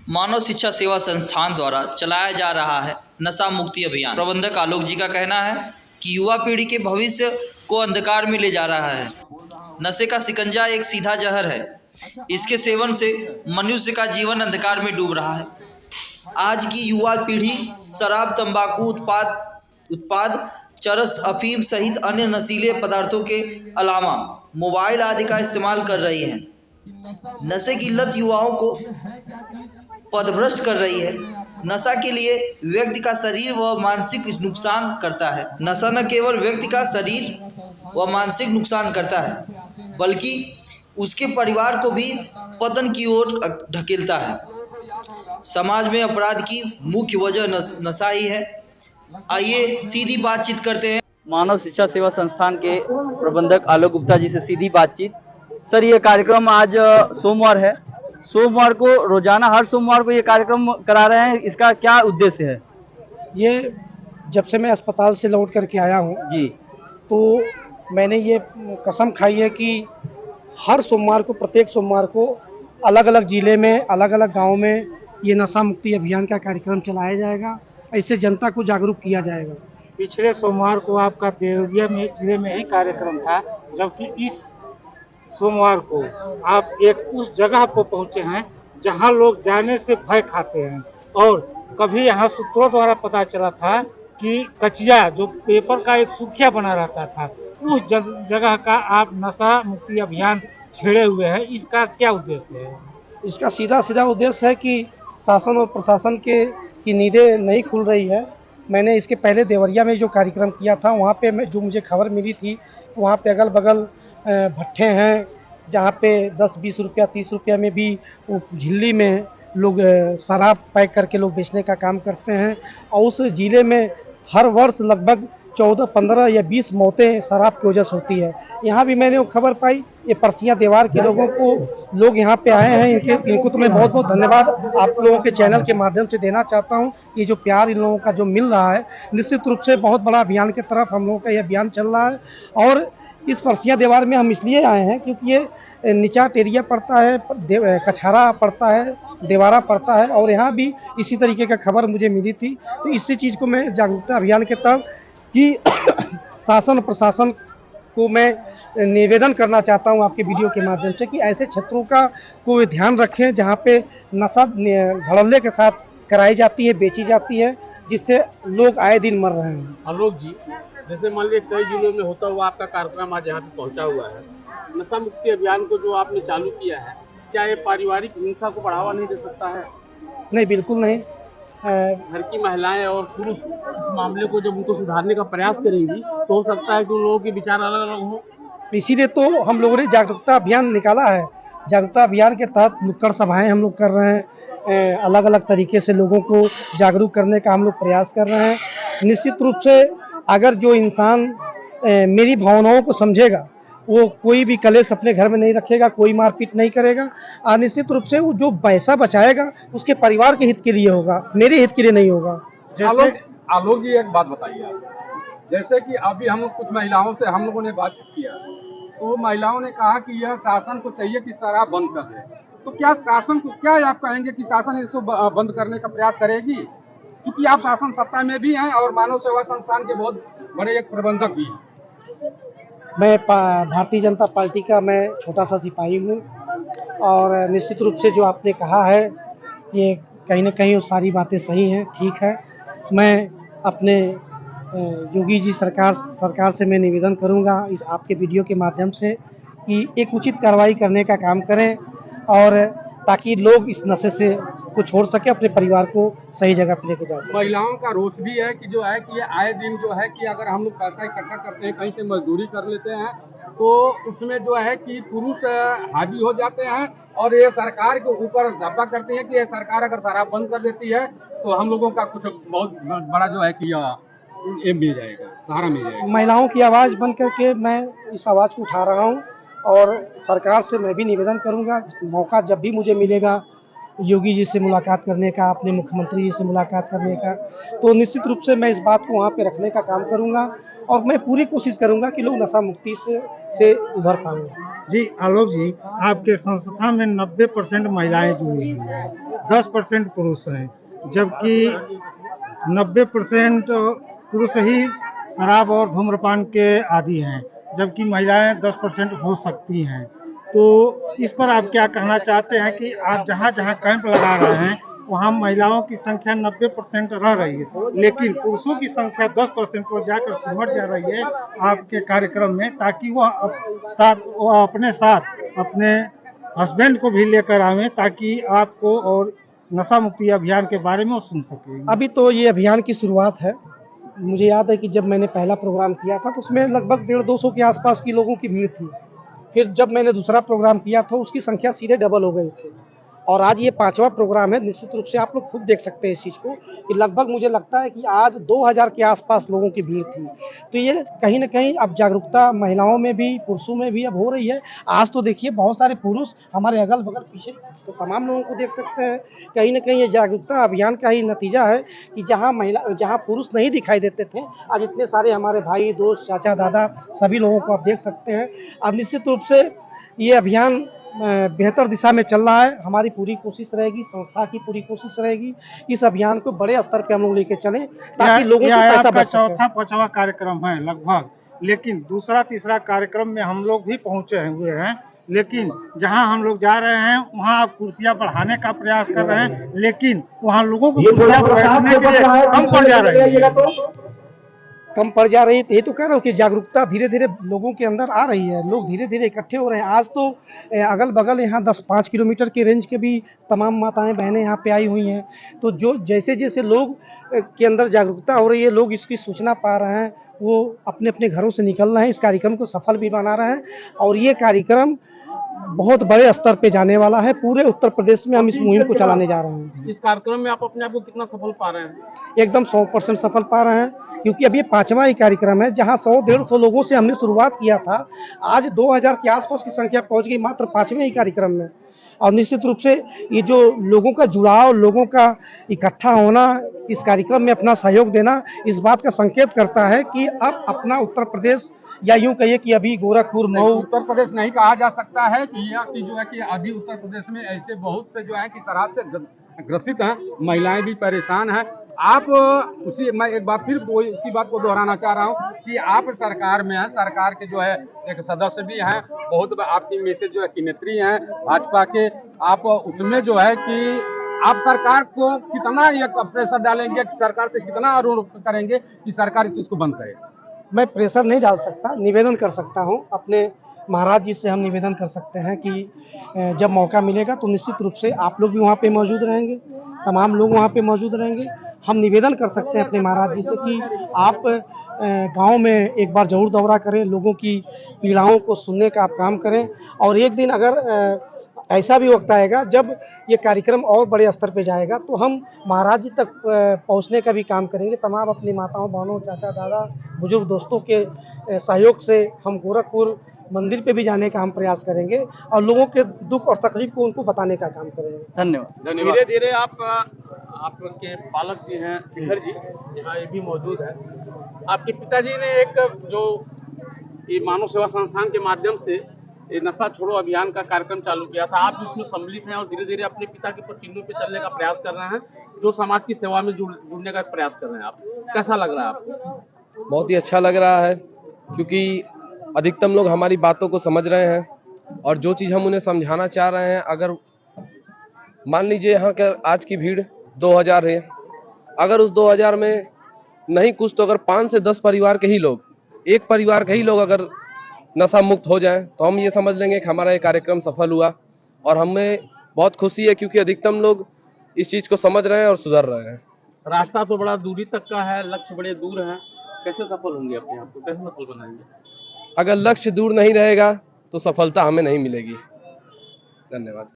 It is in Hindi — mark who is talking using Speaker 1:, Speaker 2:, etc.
Speaker 1: मानव शिक्षा सेवा संस्थान द्वारा चलाया जा रहा है नशा मुक्ति अभियान। प्रबंधक आलोक जी का कहना है कि युवा पीढ़ी के भविष्य को अंधकार में ले जा रहा है। नशे का शिकंजा एक सीधा जहर है। इसके सेवन से मनुष्य का जीवन अंधकार में डूब रहा है। आज की युवा पीढ़ी शराब, तंबाकू उत्पाद, चरस, अफीम सहित अन्य नशीले पदार्थों के अलावा मोबाइल आदि का इस्तेमाल कर रही है। नशे की लत युवाओं को पथभ्रष्ट कर रही है। नशा के लिए व्यक्ति का शरीर व मानसिक नुकसान करता है। नशा न केवल व्यक्ति का शरीर व मानसिक नुकसान करता है बल्कि उसके परिवार को भी पतन की ओर ढकेलता है। समाज में अपराध की मुख्य वजह नशा ही है। आइए सीधी बातचीत करते हैं
Speaker 2: मानव शिक्षा सेवा संस्थान के प्रबंधक आलोक गुप्ता जी से सीधी बातचीत। सर, ये कार्यक्रम आज सोमवार है। सोमवार को रोजाना हर सोमवार को ये कार्यक्रम करा रहे हैं, इसका क्या उद्देश्य है?
Speaker 3: ये जब से मैं अस्पताल से लौट करके आया हूँ
Speaker 2: जी,
Speaker 3: तो मैंने ये कसम खाई है कि हर सोमवार को, प्रत्येक सोमवार को अलग अलग ज़िले में, अलग अलग गांव में ये नशा मुक्ति अभियान का कार्यक्रम चलाया जाएगा। इससे जनता को जागरूक किया जाएगा।
Speaker 4: पिछले सोमवार को आपका देवरिया में जिले में ही कार्यक्रम था, जबकि इस सोमवार को आप एक उस जगह पर पहुंचे हैं जहां लोग जाने से भय खाते हैं। और कभी यहाँ सूत्रों द्वारा पता चला था कि कचिया जो पेपर का एक सुर्खिया बना रहता था, उस जगह का आप नशा मुक्ति अभियान छेड़े हुए हैं। इसका क्या उद्देश्य है?
Speaker 3: इसका सीधा उद्देश्य है कि शासन और प्रशासन की नींदें नहीं खुल रही है। मैंने इसके पहले देवरिया में जो कार्यक्रम किया था, वहाँ पे जो मुझे खबर मिली थी, वहाँ पे अगल बगल भट्ठे हैं जहाँ पे 10-20 रुपया, 30 रुपया में भी झिल्ली में लोग शराब पैक करके लोग बेचने का काम करते हैं। और उस ज़िले में हर वर्ष लगभग 14, 15 या 20 मौतें शराब की वजह से होती है। यहाँ भी मैंने वो खबर पाई। ये परसिया देवार के लोग यहाँ पे आए हैं। इनको तो मैं बहुत बहुत धन्यवाद आप लोगों के चैनल के माध्यम से देना चाहता हूँ। ये जो प्यार इन लोगों का जो मिल रहा है, निश्चित रूप से बहुत बड़ा अभियान की तरफ हम लोगों का ये अभियान चल रहा है। और इस परसिया देवार में हम इसलिए आए हैं क्योंकि ये निचाट एरिया पड़ता है, कछारा पड़ता है, देवारा पड़ता है। और यहाँ भी इसी तरीके का खबर मुझे मिली थी। तो इसी चीज़ को मैं जागरूकता अभियान के तहत कि शासन और प्रशासन को मैं निवेदन करना चाहता हूं आपके वीडियो के माध्यम से कि ऐसे क्षेत्रों का कोई ध्यान रखें जहां पे नशा धड़ल्ले के साथ कराई जाती है, बेची जाती है, जिससे लोग आए दिन मर रहे हैं।
Speaker 5: आलोक जी, जैसे मान लीजिए कई जिलों में होता हुआ आपका कार्यक्रम आज यहाँ पे पहुँचा हुआ है, नशा मुक्ति अभियान को जो आपने चालू किया है, क्या ये पारिवारिक हिंसा को बढ़ावा नहीं दे सकता है?
Speaker 3: नहीं, बिल्कुल नहीं।
Speaker 5: घर की महिलाएं और पुरुष इस मामले को जब उनको सुधारने का प्रयास करेंगी तो हो सकता है कि उन लोगों के विचार अलग अलग हों।
Speaker 3: इसीलिए तो हम लोगों ने जागरूकता अभियान निकाला है। जागरूकता अभियान के तहत नुक्कड़ सभाएं हम लोग कर रहे हैं। अलग अलग तरीके से लोगों को जागरूक करने का हम लोग प्रयास कर रहे हैं। निश्चित रूप से अगर जो इंसान मेरी भावनाओं को समझेगा, वो कोई भी कलेश अपने घर में नहीं रखेगा, कोई मारपीट नहीं करेगा। और निश्चित रूप से वो जो पैसा बचाएगा उसके परिवार के हित के लिए होगा, मेरे हित के लिए नहीं होगा।
Speaker 5: आलोक जी, एक बात बताइए आप, जैसे कि अभी हम कुछ महिलाओं से हम लोगों ने बातचीत किया तो महिलाओं ने कहा कि यह शासन को चाहिए कि शराब बंद कर दे। तो क्या शासन को, क्या आप कहेंगे कि शासन इसको बंद करने का प्रयास करेगी? क्योंकि आप शासन सत्ता में भी हैं और मानव सेवा संस्थान के बहुत बड़े एक प्रबंधक भी हैं।
Speaker 3: मैं भारतीय जनता पार्टी का मैं छोटा सा सिपाही हूँ। और निश्चित रूप से जो आपने कहा है ये कहीं ना कहीं वो सारी बातें सही हैं, ठीक है। मैं अपने योगी जी सरकार से मैं निवेदन करूंगा इस आपके वीडियो के माध्यम से कि एक उचित कार्रवाई करने का काम करें, और ताकि लोग इस नशे से को छोड़ सके, अपने परिवार को सही जगह पर लेकर जा सके।
Speaker 5: महिलाओं का रोष भी है कि जो है कि ये आए दिन जो है कि अगर हम लोग पैसा इकट्ठा करते हैं, कहीं से मजदूरी कर लेते हैं, तो उसमें जो है कि पुरुष हावी हो जाते हैं और ये सरकार के ऊपर धब्बा करते हैं कि ये सरकार अगर शराब बंद कर देती है तो हम लोगों का कुछ बहुत बड़ा जो है कि ये मिल जाएगा, सहारा मिल जाएगा।
Speaker 3: महिलाओं की आवाज़ बन करके मैं इस आवाज़ को उठा रहा हूँ। और सरकार से मैं भी निवेदन करूँगा, मौका जब भी मुझे मिलेगा योगी जी से मुलाकात करने का, अपने मुख्यमंत्री जी से मुलाकात करने का, तो निश्चित रूप से मैं इस बात को वहाँ पे रखने का काम करूँगा। और मैं पूरी कोशिश करूँगा कि लोग नशा मुक्ति से उभर पाएंगे।
Speaker 4: जी आलोक जी, आपके संस्था में 90% महिलाएं जुड़ी हुई हैं, 10% पुरुष हैं, जबकि 90% पुरुष ही शराब और धूम्रपान के आदी हैं, जबकि महिलाएं 10% हो सकती हैं। तो इस पर आप क्या कहना चाहते हैं कि आप जहां जहां कैंप लगा रहे हैं वहां महिलाओं की संख्या 90% रह रही है, लेकिन पुरुषों की संख्या 10% पर जाकर सिमट जा रही है आपके कार्यक्रम में, ताकि वो अपने साथ अपने हस्बैंड को भी लेकर आवे, ताकि आपको और नशा मुक्ति अभियान के बारे में वो सुन सके।
Speaker 3: अभी तो ये अभियान की शुरुआत है। मुझे याद है कि जब मैंने पहला प्रोग्राम किया था तो उसमें लगभग 150-200 के आसपास की लोगों की भीड़ थी। फिर जब मैंने दूसरा प्रोग्राम किया था उसकी संख्या सीधे डबल हो गई थी। और आज ये 5वां प्रोग्राम है। निश्चित रूप से आप लोग खुद देख सकते हैं इस चीज़ को कि लगभग मुझे लगता है कि आज 2000 के आसपास लोगों की भीड़ थी। तो ये कहीं न कहीं अब जागरूकता महिलाओं में भी, पुरुषों में भी अब हो रही है। आज तो देखिए बहुत सारे पुरुष हमारे अगल-बगल पीछे तमाम लोगों को देख सकते हैं। कहीं न कहीं ये जागरूकता अभियान का ही नतीजा है कि जहाँ पुरुष नहीं दिखाई देते थे, आज इतने सारे हमारे भाई, दोस्त, चाचा, दादा सभी लोगों को आप देख सकते हैं। अब निश्चित रूप से ये अभियान बेहतर दिशा में चल रहा है। हमारी पूरी कोशिश रहेगी, संस्था की पूरी कोशिश रहेगी, इस अभियान को बड़े स्तर पे हम लोग लेके चलें ताकि लोगों को पैसा बच सके।
Speaker 4: चौथा पांचवा कार्यक्रम है लगभग, लेकिन दूसरा तीसरा कार्यक्रम में हम लोग भी पहुंचे हुए हैं, लेकिन जहां हम लोग जा रहे हैं वहां आप कुर्सियां बढ़ाने का प्रयास कर रहे हैं, लेकिन वहां लोगों को कुर्सियां बैठने के लिए कम पड़ जा रही है।
Speaker 3: कम पड़ जा रही है। यही तो कह रहा हूँ कि जागरूकता धीरे-धीरे लोगों के अंदर आ रही है। लोग धीरे-धीरे इकट्ठे हो रहे हैं। आज तो अगल-बगल यहाँ 10-5 किलोमीटर की रेंज के भी तमाम माताएँ, बहनें यहाँ पे आई हुई हैं। तो जो जैसे-जैसे लोग के अंदर जागरूकता हो रही है, लोग इसकी सूचना पा रहे हैं, वो अपने-अपने घरों से निकल रहे हैं, इस कार्यक्रम को सफल भी बना रहे हैं और ये कार्यक्रम बहुत बड़े स्तर पे जाने वाला है। पूरे उत्तर प्रदेश में हम इस मुहिम को चलाने जा रहे हैं।
Speaker 5: इस कार्यक्रम में आप अपने आप को कितना सफल पा रहे हैं?
Speaker 3: एकदम 100% सफल पा रहे हैं, क्योंकि अब ये 5वां ही कार्यक्रम है। जहां 100-150 लोगों से हमने शुरुआत किया था, आज 2000 के आसपास की संख्या पहुंच गई मात्र 5वें ही कार्यक्रम में। और निश्चित रूप से ये जो लोगों का जुड़ाव, लोगों का इकट्ठा होना, इस कार्यक्रम में अपना सहयोग देना, इस बात का संकेत करता है कि अब अपना उत्तर प्रदेश, या यूं कहिए कि अभी गोरखपुर, मऊ,
Speaker 5: उत्तर प्रदेश नहीं कहा जा सकता है कि यह कि जो है कि अभी उत्तर प्रदेश में ऐसे बहुत से जो है कि शराब से ग्रसित हैं, महिलाएं भी परेशान हैं। आप मैं एक बार फिर उसी बात को दोहराना चाह रहा हूं कि आप सरकार में हैं, सरकार के जो है एक सदस्य भी हैं, बहुत आपकी मैसेज जो है कि नेत्री हैं भाजपा के, आप उसमें जो है कि आप सरकार को कितना ये प्रेशर डालेंगे, सरकार से कितना अनुरोध करेंगे कि सरकार इस चीज को बंद करे?
Speaker 3: मैं प्रेशर नहीं डाल सकता, निवेदन कर सकता हूं। अपने महाराज जी से हम निवेदन कर सकते हैं कि जब मौका मिलेगा तो निश्चित रूप से आप लोग भी वहाँ पे मौजूद रहेंगे, तमाम लोग वहाँ पे मौजूद रहेंगे। हम निवेदन कर सकते हैं अपने महाराज जी से कि आप गांव में एक बार ज़रूर दौरा करें, लोगों की पीड़ाओं को सुनने का आप काम करें। और एक दिन अगर ऐसा भी वक्त आएगा जब ये कार्यक्रम और बड़े स्तर पे जाएगा तो हम महाराज जी तक पहुंचने का भी काम करेंगे। तमाम अपनी माताओं, बहनों, चाचा, दादा, बुजुर्ग दोस्तों के सहयोग से हम गोरखपुर मंदिर पे भी जाने का हम प्रयास करेंगे और लोगों के दुख और तकलीफ को उनको बताने का काम करेंगे।
Speaker 2: धन्यवाद।
Speaker 6: धीरे धीरे आपके पालक जी हैं शिखर जी, यहाँ ये भी मौजूद है। आपके पिताजी ने एक जो ये मानव सेवा संस्थान के माध्यम से ये नशा छोड़ो अभियान का कार्यक्रम चालू किया था, आप इसमें सम्मिलित हैं और धीरे धीरे अपने पिता के चिन्हों पे चलने का प्रयास कर रहे हैं, जो समाज की सेवा में जुड़ने का प्रयास कर रहे हैं। आप कैसा लग रहा है आपको?
Speaker 7: बहुत ही अच्छा लग रहा है, क्योंकि अधिकतम लोग हमारी बातों को समझ रहे हैं और जो चीज़ हम उन्हें समझाना चाह रहे हैं, अगर मान लीजिए यहाँ के आज की भीड़ 2000 है, अगर उस 2000 में नहीं कुछ तो अगर 5 से 10 परिवार के ही लोग, एक परिवार के ही लोग अगर नशा मुक्त हो जाएं तो हम ये समझ लेंगे कि हमारा ये कार्यक्रम सफल हुआ। और हमें बहुत खुशी है क्योंकि अधिकतम लोग इस चीज़ को समझ रहे हैं और सुधर रहे हैं।
Speaker 6: रास्ता तो बड़ा दूरी तक का है, लक्ष्य बड़े दूर हैं, कैसे सफल होंगे? अपने आप को कैसे सफल बनाएंगे?
Speaker 7: अगर लक्ष्य दूर नहीं रहेगा तो सफलता हमें नहीं मिलेगी। धन्यवाद।